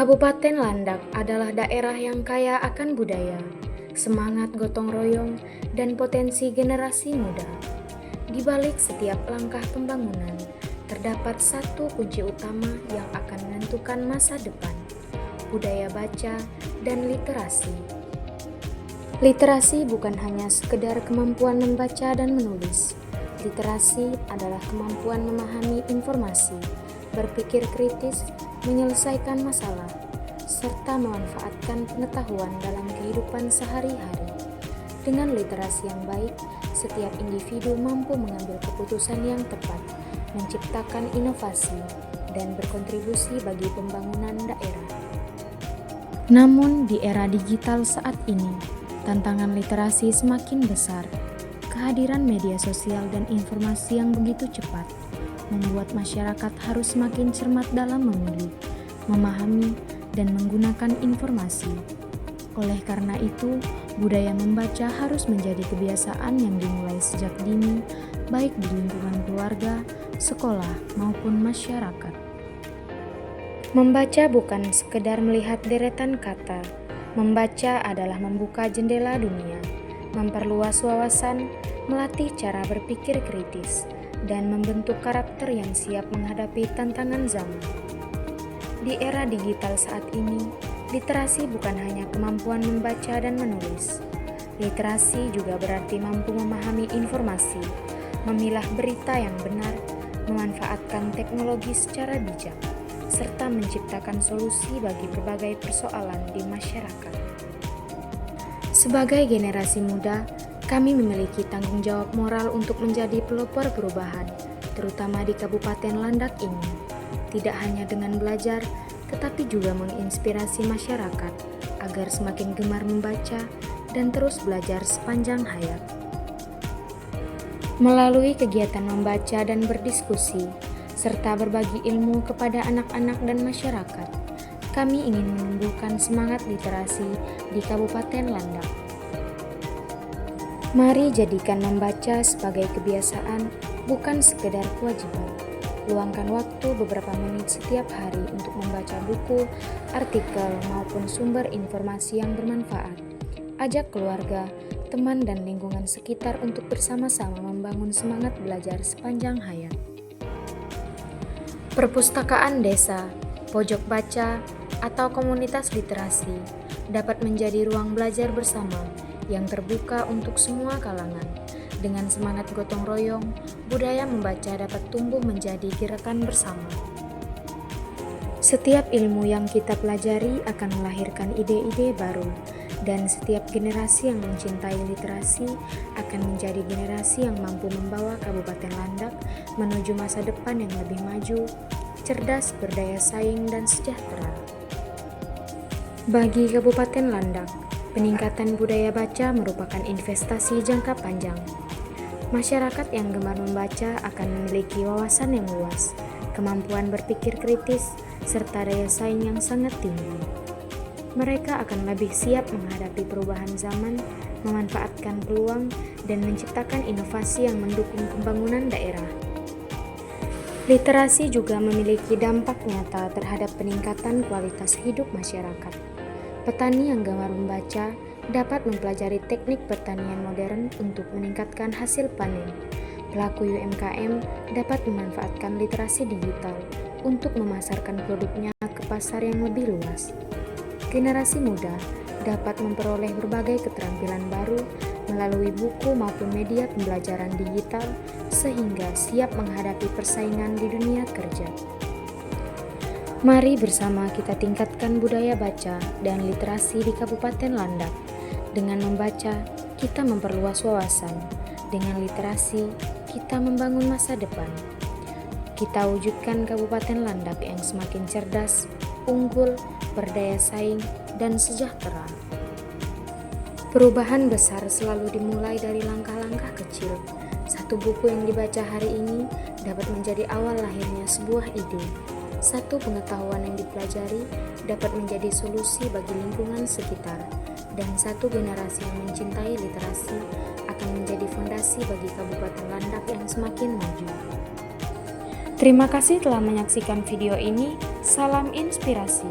Kabupaten Landak adalah daerah yang kaya akan budaya, semangat gotong royong, dan potensi generasi muda. Di balik setiap langkah pembangunan, terdapat satu kunci utama yang akan menentukan masa depan: budaya baca dan literasi. Literasi bukan hanya sekedar kemampuan membaca dan menulis. Literasi adalah kemampuan memahami informasi, berpikir kritis, menyelesaikan masalah, serta memanfaatkan pengetahuan dalam kehidupan sehari-hari. Dengan literasi yang baik, setiap individu mampu mengambil keputusan yang tepat, menciptakan inovasi, dan berkontribusi bagi pembangunan daerah. Namun, di era digital saat ini, tantangan literasi semakin besar. Kehadiran media sosial dan informasi yang begitu cepat membuat masyarakat harus semakin cermat dalam memilih, memahami, dan menggunakan informasi. Oleh karena itu, budaya membaca harus menjadi kebiasaan yang dimulai sejak dini, baik di lingkungan keluarga, sekolah, maupun masyarakat. Membaca bukan sekedar melihat deretan kata. Membaca adalah membuka jendela dunia, memperluas wawasan, melatih cara berpikir kritis, dan membentuk karakter yang siap menghadapi tantangan zaman. Di era digital saat ini, literasi bukan hanya kemampuan membaca dan menulis. Literasi juga berarti mampu memahami informasi, memilah berita yang benar, memanfaatkan teknologi secara bijak, serta menciptakan solusi bagi berbagai persoalan di masyarakat. Sebagai generasi muda, kami memiliki tanggung jawab moral untuk menjadi pelopor perubahan, terutama di Kabupaten Landak ini. Tidak hanya dengan belajar, tetapi juga menginspirasi masyarakat agar semakin gemar membaca dan terus belajar sepanjang hayat. Melalui kegiatan membaca dan berdiskusi, serta berbagi ilmu kepada anak-anak dan masyarakat, kami ingin menumbuhkan semangat literasi di Kabupaten Landak. Mari jadikan membaca sebagai kebiasaan, bukan sekedar kewajiban. Luangkan waktu beberapa menit setiap hari untuk membaca buku, artikel, maupun sumber informasi yang bermanfaat. Ajak keluarga, teman, dan lingkungan sekitar untuk bersama-sama membangun semangat belajar sepanjang hayat. Perpustakaan desa, pojok baca, atau komunitas literasi dapat menjadi ruang belajar bersama yang terbuka untuk semua kalangan. Dengan semangat gotong royong, budaya membaca dapat tumbuh menjadi gerakan bersama. Setiap ilmu yang kita pelajari akan melahirkan ide-ide baru, dan setiap generasi yang mencintai literasi akan menjadi generasi yang mampu membawa Kabupaten Landak menuju masa depan yang lebih maju, cerdas, berdaya saing, dan sejahtera. Bagi Kabupaten Landak, peningkatan budaya baca merupakan investasi jangka panjang. Masyarakat yang gemar membaca akan memiliki wawasan yang luas, kemampuan berpikir kritis, serta daya saing yang sangat tinggi. Mereka akan lebih siap menghadapi perubahan zaman, memanfaatkan peluang, dan menciptakan inovasi yang mendukung pembangunan daerah. Literasi juga memiliki dampak nyata terhadap peningkatan kualitas hidup masyarakat. Petani yang gemar membaca dapat mempelajari teknik pertanian modern untuk meningkatkan hasil panen. Pelaku UMKM dapat memanfaatkan literasi digital untuk memasarkan produknya ke pasar yang lebih luas. Generasi muda dapat memperoleh berbagai keterampilan baru melalui buku maupun media pembelajaran digital sehingga siap menghadapi persaingan di dunia kerja. Mari bersama kita tingkatkan budaya baca dan literasi di Kabupaten Landak. Dengan membaca, kita memperluas wawasan. Dengan literasi, kita membangun masa depan. Kita wujudkan Kabupaten Landak yang semakin cerdas, unggul, berdaya saing, dan sejahtera. Perubahan besar selalu dimulai dari langkah-langkah kecil. Satu buku yang dibaca hari ini dapat menjadi awal lahirnya sebuah ide. Satu pengetahuan yang dipelajari dapat menjadi solusi bagi lingkungan sekitar. Dan satu generasi yang mencintai literasi akan menjadi fondasi bagi Kabupaten Landak yang semakin maju. Terima kasih telah menyaksikan video ini. Salam inspirasi.